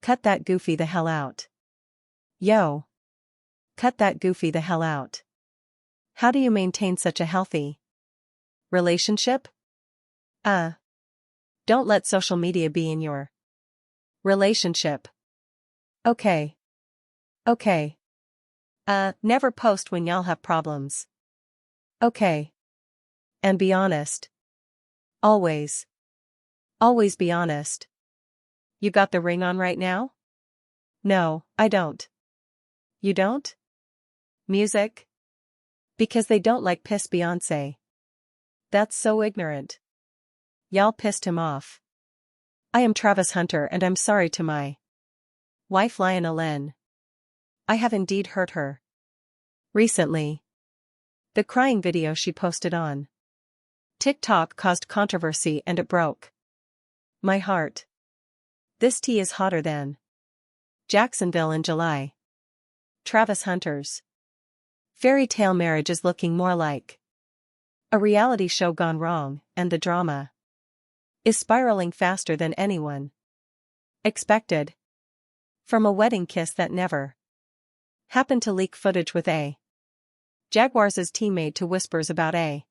Cut that goofy the hell out. Yo. Cut that goofy the hell out. How do you maintain such a healthy relationship? Don't let social media be in your relationship. Okay. Never post when y'all have problems. Okay. And be honest. Always be honest. You got the ring on right now? No, I don't. You don't? Music? Because they don't like piss Beyoncé. That's so ignorant. Y'all pissed him off. I am Travis Hunter and I'm sorry to my wife Leanna. I have indeed hurt her. Recently. The crying video she posted on TikTok caused controversy and it broke my heart. This tea is hotter than Jacksonville in July. Travis Hunter's fairytale marriage is looking more like a reality show gone wrong, and the drama is spiraling faster than anyone expected. From a wedding kiss that never happened to leak footage with a Jaguars' teammate to whispers about a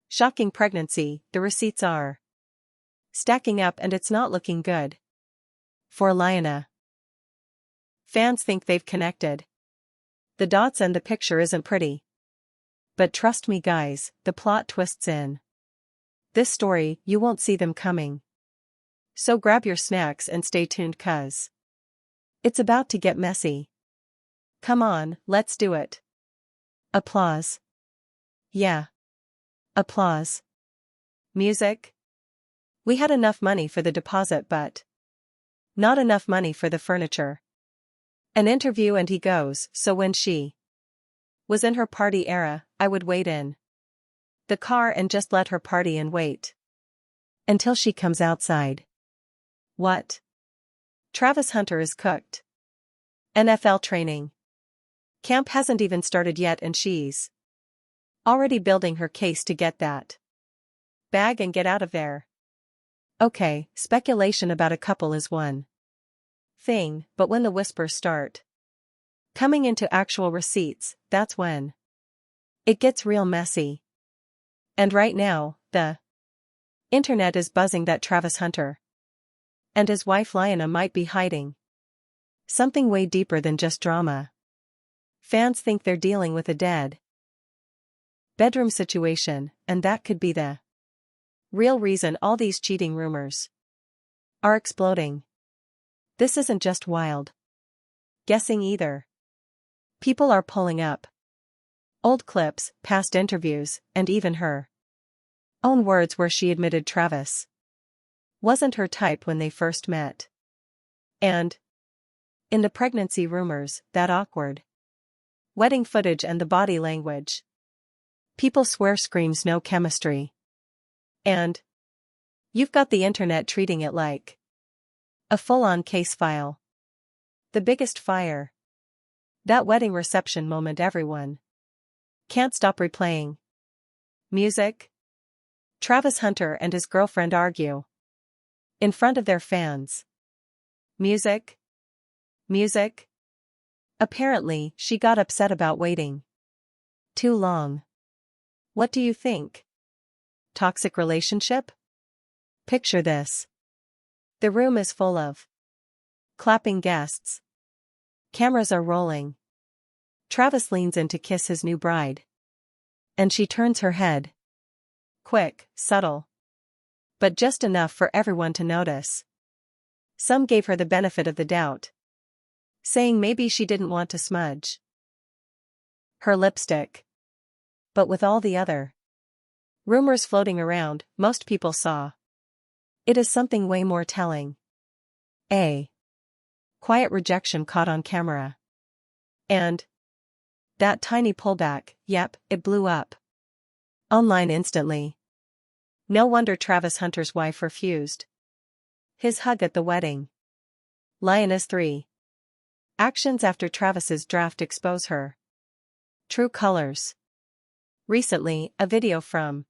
shocking pregnancy, the receipts are stacking up and it's not looking good for Leanna. Fans think they've connected the dots and the picture isn't pretty. But trust me guys, the plot twists in this story, you won't see them coming. So grab your snacks and stay tuned 'cause it's about to get messy. Come on, let's do it. Applause. Yeah. Applause. Music. We had enough money for the deposit but not enough money for the furniture. An interview and he goes, so when she was in her party era, I would wait in the car and just let her party and wait until she comes outside. What? Travis Hunter is cooked. NFL training camp hasn't even started yet and she's already building her case to get that bag and get out of there. Okay, speculation about a couple is one thing, but when the whispers start coming into actual receipts, that's when it gets real messy. And right now, the internet is buzzing that Travis Hunter and his wife Leanna might be hiding something way deeper than just drama. Fans think they're dealing with a dead bedroom situation, and that could be the real reason all these cheating rumors are exploding. This isn't just wild guessing either. People are pulling up old clips, past interviews, and even her own words where she admitted Travis wasn't her type when they first met. And in the pregnancy rumors, that awkward wedding footage and the body language. People swear screams no chemistry. And you've got the internet treating it like a full-on case file. The biggest fire. That wedding reception moment everyone can't stop replaying. Music. Travis Hunter and his girlfriend argue in front of their fans. Music. Apparently, she got upset about waiting too long. What do you think? Toxic relationship? Picture this. The room is full of clapping guests. Cameras are rolling. Travis leans in to kiss his new bride. And she turns her head. Quick, subtle. But just enough for everyone to notice. Some gave her the benefit of the doubt, saying maybe she didn't want to smudge her lipstick. But with all the other rumors floating around, most people saw it as something way more telling. A quiet rejection caught on camera. And that tiny pullback, yep, it blew up online instantly. No wonder Travis Hunter's wife refused his hug at the wedding. Leanna's 3 actions after Travis's draft expose her true colors. Recently, a video from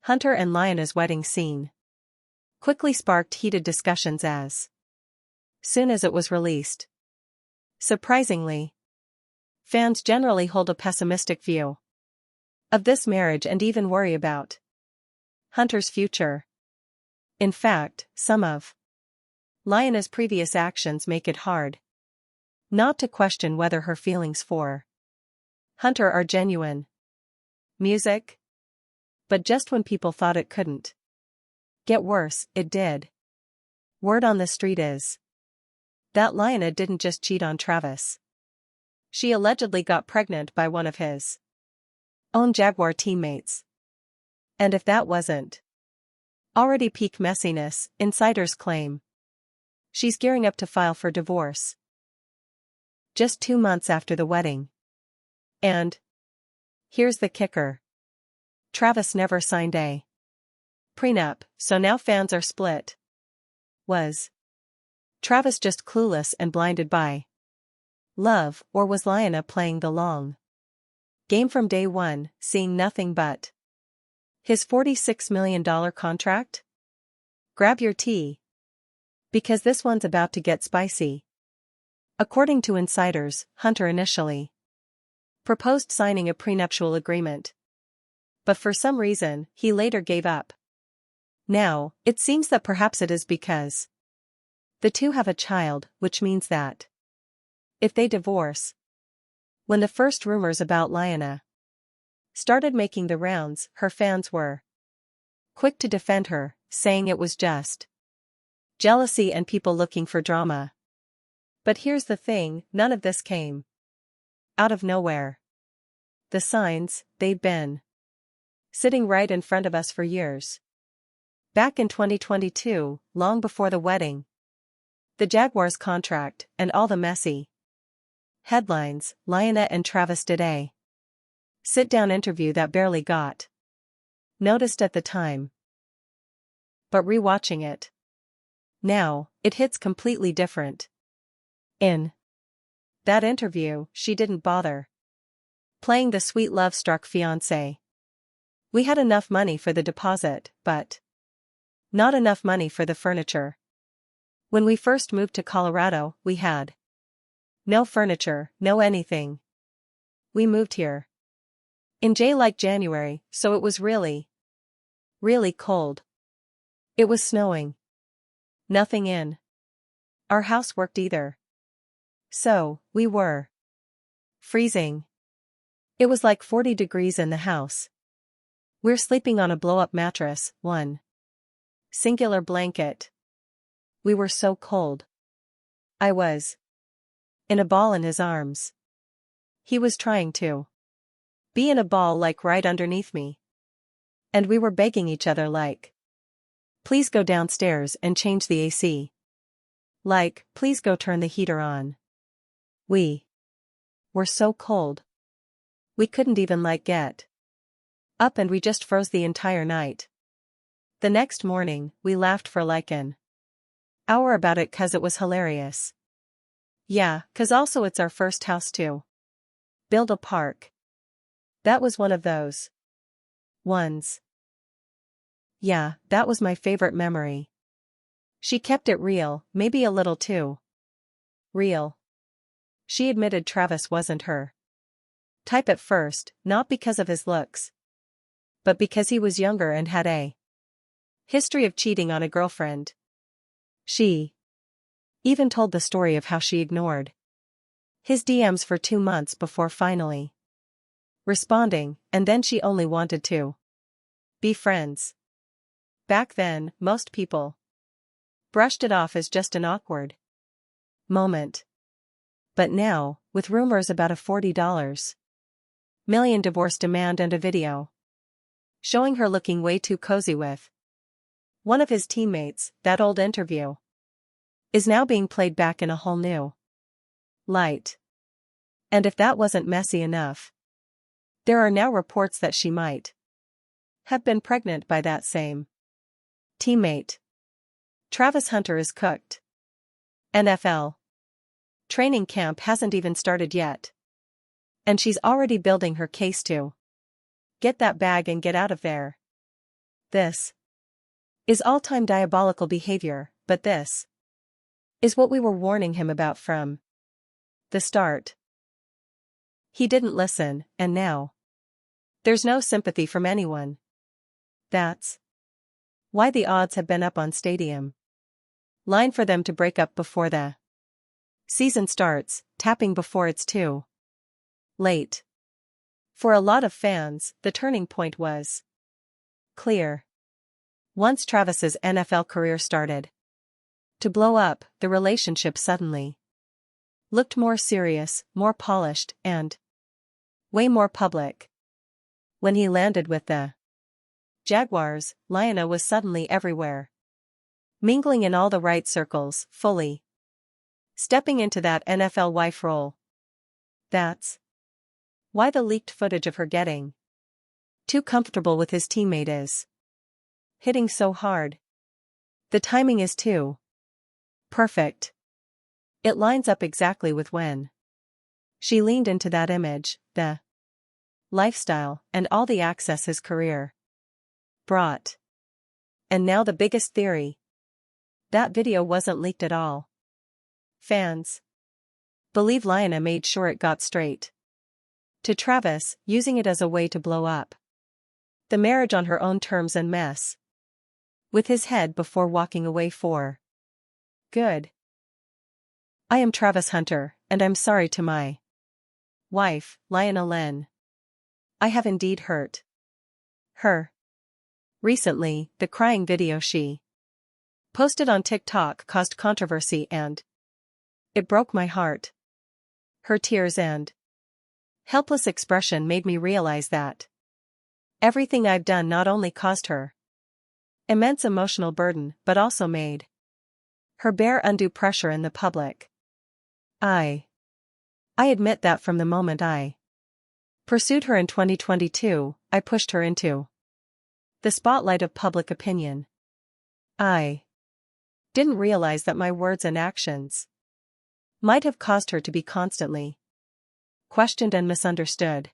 Hunter and Leanna's wedding scene quickly sparked heated discussions as soon as it was released. Surprisingly, fans generally hold a pessimistic view of this marriage and even worry about Hunter's future. In fact, some of Leanna's previous actions make it hard not to question whether her feelings for Hunter are genuine. Music? But just when people thought it couldn't get worse, it did. Word on the street is that Leanna didn't just cheat on Travis. She allegedly got pregnant by one of his own Jaguar teammates. And if that wasn't already peak messiness, insiders claim she's gearing up to file for divorce just 2 months after the wedding. And here's the kicker. Travis never signed a prenup, so now fans are split. Was Travis just clueless and blinded by love, or was Leanna playing the long game from day one, seeing nothing but his $46 million contract? Grab your tea, because this one's about to get spicy. According to insiders, Hunter initially proposed signing a prenuptial agreement, but for some reason, he later gave up. Now, it seems that perhaps it is because the two have a child, which means that if they divorce, when the first rumors about Leanna started making the rounds, her fans were quick to defend her, saying it was just jealousy and people looking for drama. But here's the thing, none of this came out of nowhere. The signs, they've been sitting right in front of us for years. Back in 2022, long before the wedding, the Jaguars contract, and all the messy headlines, Leanna and Travis did a sit-down interview that barely got noticed at the time. But rewatching it now, it hits completely different. In that interview, she didn't bother playing the sweet love-struck fiancé. We had enough money for the deposit, but not enough money for the furniture. When we first moved to Colorado, we had no furniture, no anything. We moved here in January, so it was really, really cold. It was snowing. Nothing in our house worked either. So, we were freezing. It was like 40 degrees in the house. We're sleeping on a blow-up mattress, one singular blanket. We were so cold. I was in a ball in his arms. He was trying to be in a ball like right underneath me. And we were begging each other like, please go downstairs and change the AC. Like, please go turn the heater on. We were so cold. We couldn't even get up, and we just froze the entire night. The next morning, we laughed for like an hour about it 'cause it was hilarious. Yeah, 'cause also it's our first house to build a park. That was one of those ones. Yeah, that was my favorite memory. She kept it real, maybe a little too real. She admitted Travis wasn't her type at first, not because of his looks, but because he was younger and had a history of cheating on a girlfriend. She even told the story of how she ignored his DMs for 2 months before finally responding, and then she only wanted to be friends. Back then, most people brushed it off as just an awkward moment. But now, with rumors about a $40 million divorce demand and a video showing her looking way too cozy with one of his teammates, that old interview is now being played back in a whole new light. And if that wasn't messy enough, there are now reports that she might have been pregnant by that same teammate. Travis Hunter is cooked. NFL training camp hasn't even started yet, and she's already building her case to get that bag and get out of there. This is all-time diabolical behavior, but this Is what we were warning him about from the start. He didn't listen, and now there's no sympathy from anyone. That's why the odds have been up on stadium line for them to break up before the season starts, tapping before it's too late. For a lot of fans, the turning point was clear. Once Travis's NFL career started to blow up, the relationship suddenly looked more serious, more polished, and way more public. When he landed with the Jaguars, Leanna was suddenly everywhere. Mingling in all the right circles, fully stepping into that NFL wife role. That's why the leaked footage of her getting too comfortable with his teammate is hitting so hard. The timing is too perfect. It lines up exactly with when she leaned into that image, the lifestyle, and all the access his career brought. And now the biggest theory. That video wasn't leaked at all. Fans believe Leanna made sure it got straight to Travis, using it as a way to blow up the marriage on her own terms and mess with his head before walking away for good. I am Travis Hunter, and I'm sorry to my wife, Leanna Len. I have indeed hurt her. Recently, the crying video she posted on TikTok caused controversy and it broke my heart. Her tears and helpless expression made me realize that everything I've done not only caused her immense emotional burden but also made her bear undue pressure in the public. I admit that from the moment I pursued her in 2022, I pushed her into the spotlight of public opinion. I didn't realize that my words and actions might have caused her to be constantly questioned and misunderstood.